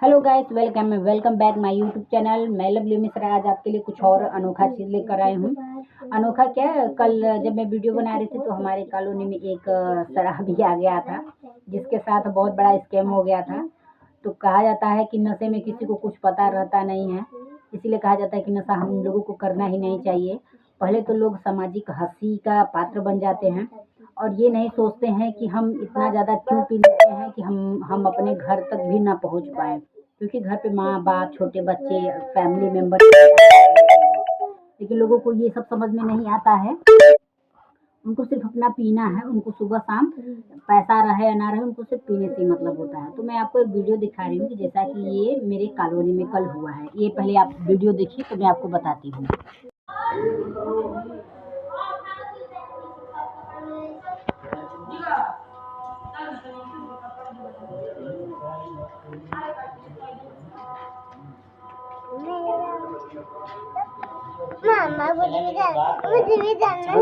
Hello guys, welcome back my YouTube channel. मैं lovely Mishra आज आपके लिए कुछ और अनोखा चीज़ लेकर आई हूँ। अनोखा क्या है, कल जब मैं वीडियो बना रही थी तो हमारे कॉलोनी में एक शराबी आ गया था जिसके साथ बहुत बड़ा स्कैम हो गया था। तो कहा जाता है कि नशे में किसी को कुछ पता रहता नहीं है, इसीलिए कहा जाता है कि नशा हम लोगों को करना ही नहीं चाहिए। पहले तो लोग सामाजिक हंसी का पात्र बन जाते हैं और ये नहीं सोचते हैं कि हम इतना ज़्यादा क्यों पी लेते हैं कि हम अपने घर तक भी ना पहुंच पाए, क्योंकि घर पे माँ बाप छोटे बच्चे फैमिली मेम्बर, लेकिन लोगों को ये सब समझ में नहीं आता है। उनको सिर्फ अपना पीना है, उनको सुबह शाम पैसा रहे या ना रहे उनको सिर्फ पीने से ही मतलब होता है। तो मैं आपको एक वीडियो दिखा रही हूँ कि जैसा कि ये मेरे कॉलोनी में कल हुआ है। ये पहले आप वीडियो देखिए तो मैं आपको बताती हूँ। मामा मुझे भी जानना है। मुझे भी जानना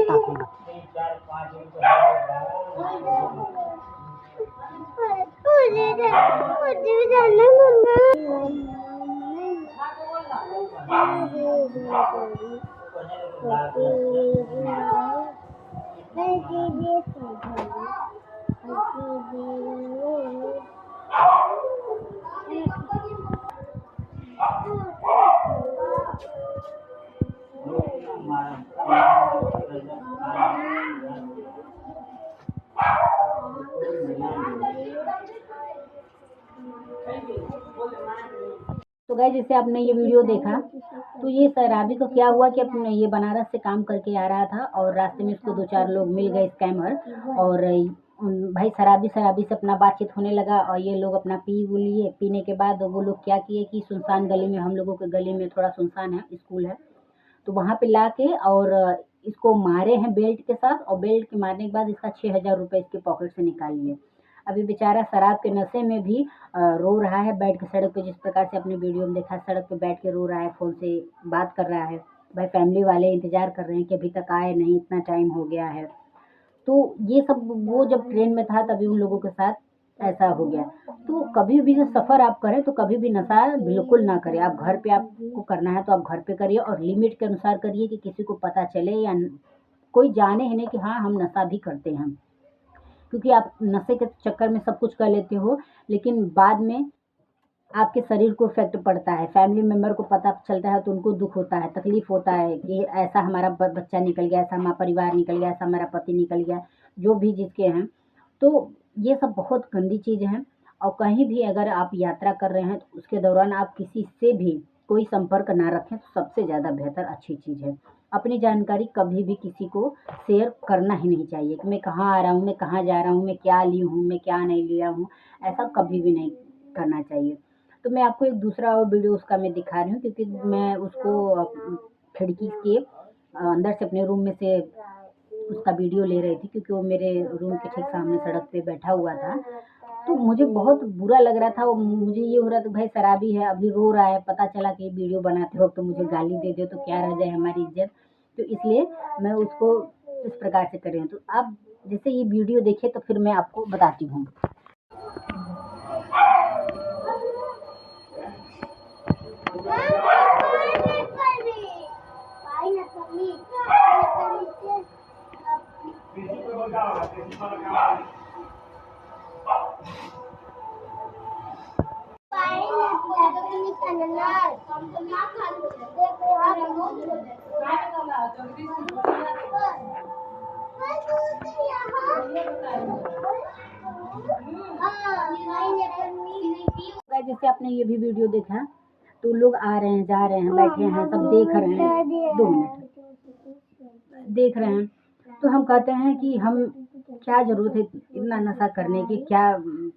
तो गाइस, जैसे आपने ये वीडियो देखा तो ये शराबी को क्या हुआ कि अपने ये बनारस से काम करके आ रहा था और रास्ते में उसको दो चार लोग मिल गए स्कैमर। और भाई शराबी से अपना बातचीत होने लगा और ये लोग अपना पी वो लिए। पीने के बाद वो लोग क्या किए कि सुनसान गली में, हम लोगों के गली में थोड़ा सुनसान है, स्कूल है, तो वहाँ पे ला के और इसको मारे हैं बेल्ट के साथ। और बेल्ट के मारने के बाद इसका 6,000 रुपये इसके पॉकेट से निकाल लिए। अभी बेचारा शराब के नशे में भी रो रहा है बैठ के सड़क पे, जिस प्रकार से अपने वीडियो में देखा, सड़क पे बैठ के रो रहा है, फ़ोन से बात कर रहा है। भाई फैमिली वाले इंतजार कर रहे हैं कि अभी तक आए नहीं, इतना टाइम हो गया है। तो ये सब वो जब ट्रेन में था तभी उन लोगों के साथ ऐसा हो गया। तो कभी भी जो सफ़र आप करें तो कभी भी नशा बिल्कुल ना करें। आप घर पे आपको करना है तो आप घर पे करिए और लिमिट के अनुसार करिए कि किसी को पता चले या कोई जाने ही नहीं कि हाँ हम नशा भी करते हैं। क्योंकि आप नशे के चक्कर में सब कुछ कर लेते हो, लेकिन बाद में आपके शरीर को इफेक्ट पड़ता है। फैमिली मेंबर को पता चलता है तो उनको दुख होता है, तकलीफ होता है कि ऐसा हमारा बच्चा निकल गया, ऐसा हमारा परिवार निकल गया, ऐसा हमारा पति निकल गया, जो भी जिसके हैं। तो ये सब बहुत गंदी चीज़ है। और कहीं भी अगर आप यात्रा कर रहे हैं तो उसके दौरान आप किसी से भी कोई संपर्क ना रखें तो सबसे ज़्यादा बेहतर अच्छी चीज़ है। अपनी जानकारी कभी भी किसी को शेयर करना ही नहीं चाहिए कि मैं कहाँ आ रहा हूँ, मैं कहाँ जा रहा हूँ, मैं क्या ली हूँ, मैं क्या नहीं लिया हूँ, ऐसा कभी भी नहीं करना चाहिए। तो मैं आपको एक दूसरा और वीडियो उसका मैं दिखा रही हूँ, क्योंकि मैं उसको खिड़की के अंदर से अपने रूम में से उसका वीडियो ले रही थी, क्योंकि वो मेरे रूम के ठीक सामने सड़क पे बैठा हुआ था। तो मुझे बहुत बुरा लग रहा था, वो मुझे ये हो रहा था भाई शराबी है, अभी रो रहा है, पता चला कि वीडियो बनाते हो तो मुझे गाली दे दे तो क्या रह जाए हमारी इज्जत। तो इसलिए मैं उसको इस प्रकार से कर रही हूँ। तो आप जैसे ये वीडियो देखिए तो फिर मैं आपको बताती हूँ। जैसे आपने ये भी वीडियो देखा तो लोग आ रहे हैं, जा रहे हैं, बैठे हैं, सब देख रहे हैं, 2 मिनट देख रहे हैं। तो हम कहते हैं कि हम क्या ज़रूरत है इतना नशा करने की, क्या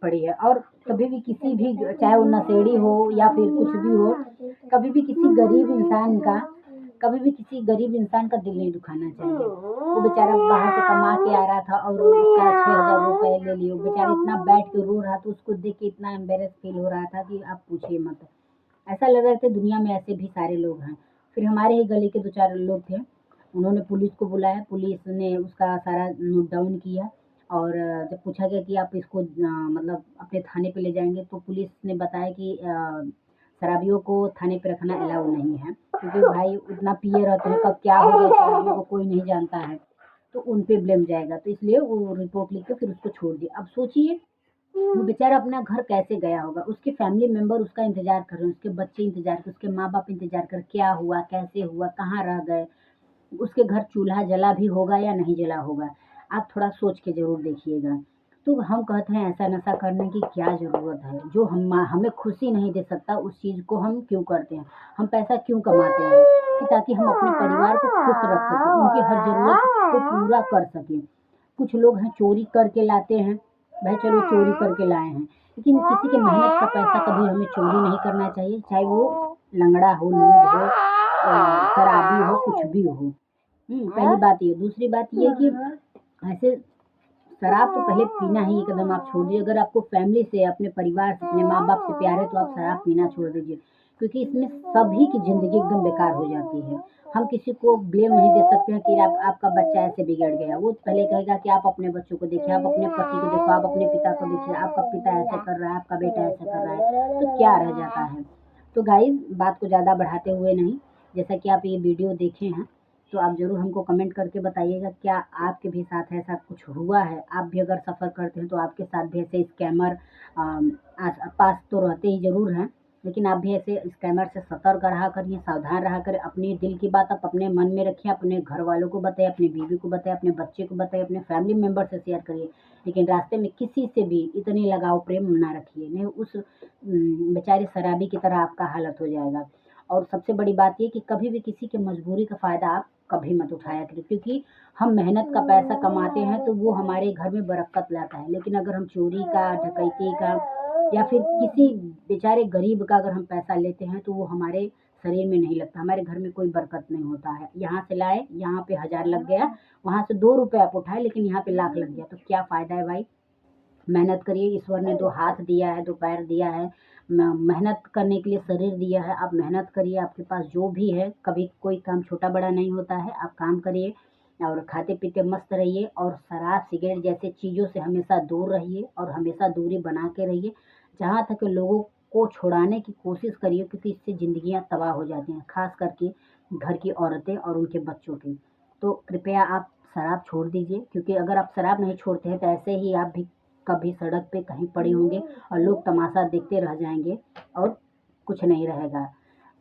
पड़ी है। और कभी भी किसी भी, चाहे वो नशेड़ी हो या फिर कुछ भी हो, कभी भी किसी गरीब इंसान का दिल नहीं दुखाना चाहिए। वो बेचारा बाहर से कमा के आ रहा था और उसका 6,000 रुपये ले लिए। बेचारा इतना बैठ के रो रहा था, उसको देख के इतना एम्बेरस फील हो रहा था कि आप पूछिए मत। ऐसा लग रहा था दुनिया में ऐसे भी सारे लोग हैं। फिर हमारे ही गली के 2-4 लोग थे, उन्होंने पुलिस को बुलाया, पुलिस ने उसका सारा नोट डाउन किया। और जब पूछा गया कि आप इसको मतलब अपने थाने पे ले जाएंगे, तो पुलिस ने बताया कि शराबियों को थाने पे रखना अलाउ नहीं है, क्योंकि भाई उतना पिए रहते हैं, कब क्या हो जाए शराबियों को कोई नहीं जानता है, तो उन पे ब्लेम जाएगा। तो इसलिए वो रिपोर्ट लिख के फिर उसको छोड़ दिया। अब सोचिए वो बेचारा अपना घर कैसे गया होगा, उसके फैमिली मेंबर उसका इंतजार कर रहे हैं, उसके बच्चे इंतजार कर, उसके माँ बाप इंतजार कर, क्या हुआ, कैसे हुआ, कहाँ रह गए, उसके घर चूल्हा जला भी होगा या नहीं जला होगा। आप थोड़ा सोच के जरूर देखिएगा। तो हम कहते हैं ऐसा नशा करने की क्या ज़रूरत है? जो हमें खुशी नहीं दे सकता उस चीज़ को हम क्यों करते हैं? हम पैसा क्यों कमाते हैं? कि ताकि हम अपने परिवार को खुश रख सकें, उनकी हर ज़रूरत को पूरा कर सकें। कुछ लोग हैं चोरी करके लाते हैं, भाई चलो चोरी करके लाए हैं, लेकिन किसी की मेहनत का पैसा कभी हमें चोरी नहीं करना चाहिए, चाहे वो लंगड़ा हो, लूट हो, शराबी हो, कुछ भी हो। पहली बात ये। दूसरी बात ये कि ऐसे शराब तो पहले पीना ही एकदम आप छोड़ दीजिए। अगर आपको फैमिली से, अपने परिवार से, अपने माँ बाप से प्यार है तो आप शराब पीना छोड़ दीजिए, क्योंकि इसमें सभी की ज़िंदगी एकदम बेकार हो जाती है। हम किसी को ब्लेम नहीं दे सकते हैं कि आपका बच्चा ऐसे बिगड़ गया। वो पहले कहेगा कि आप अपने बच्चों को देखिए, आप अपने पति को देखो, आप अपने पिता को देखिए, आपका पिता ऐसा कर रहा है, आपका बेटा ऐसा कर रहा है, तो क्या रह जाता है? तो गाइज़ बात को ज़्यादा बढ़ाते हुए नहीं, जैसा कि आप ये वीडियो देखे हैं, तो आप ज़रूर हमको कमेंट करके बताइएगा क्या आपके भी साथ ऐसा कुछ हुआ है? आप भी अगर सफ़र करते हैं तो आपके साथ भी ऐसे स्कैमर आस पास तो रहते ही ज़रूर हैं, लेकिन आप भी ऐसे स्कैमर से सतर्क रहा करिए, सावधान रहा करें। अपने दिल की बात आप अपने मन में रखिए, अपने घर वालों को बताइए, अपनी बीवी को बताइए, अपने बच्चे को बताइए, अपने फैमिली मेंबर से शेयर करिए। लेकिन रास्ते में किसी से भी इतनी लगाव प्रेम ना रखिए, नहीं उस बेचारे शराबी की तरह आपका हालत हो जाएगा। और सबसे बड़ी बात ये कि कभी भी किसी की मजबूरी का फ़ायदा आप कभी मत उठाया करें, क्योंकि हम मेहनत का पैसा कमाते हैं तो वो हमारे घर में बरकत लाता है। लेकिन अगर हम चोरी का, डकैती का या फिर किसी बेचारे गरीब का अगर हम पैसा लेते हैं तो वो हमारे शरीर में नहीं लगता, हमारे घर में कोई बरकत नहीं होता है। यहाँ से लाए, यहाँ पे 1000 लग गया, वहाँ से 2 रुपये आप उठाए, लेकिन यहाँ पे लाख लग गया, तो क्या फ़ायदा है भाई? मेहनत करिए, ईश्वर ने 2 हाथ दिया है, 2 पैर दिया है, मेहनत करने के लिए शरीर दिया है। आप मेहनत करिए, आपके पास जो भी है, कभी कोई काम छोटा बड़ा नहीं होता है। आप काम करिए और खाते पीते मस्त रहिए, और शराब सिगरेट जैसे चीज़ों से हमेशा दूर रहिए और हमेशा दूरी बना के रहिए। जहाँ तक लोगों को छुड़ाने की कोशिश करिए, क्योंकि इससे ज़िंदगियाँ तबाह हो जाती हैं, ख़ास करके घर की औरतें और उनके बच्चों की। तो कृपया आप शराब छोड़ दीजिए, क्योंकि अगर आप शराब नहीं छोड़ते हैं तो ऐसे ही आप भी कभी सड़क पे कहीं पड़े होंगे और लोग तमाशा देखते रह जाएंगे और कुछ नहीं रहेगा।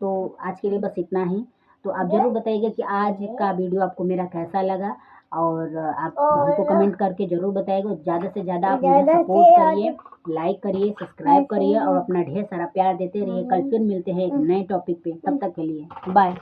तो आज के लिए बस इतना ही। तो आप ज़रूर बताइएगा कि आज का वीडियो आपको मेरा कैसा लगा, और आप हमको कमेंट करके ज़रूर बताइएगा। ज़्यादा से ज़्यादा आप मुझे सपोर्ट करिए, लाइक करिए, सब्सक्राइब करिए और अपना ढेर सारा प्यार देते रहिए। कल फिर मिलते हैं एक नए टॉपिक पे, तब तक के लिए बाय।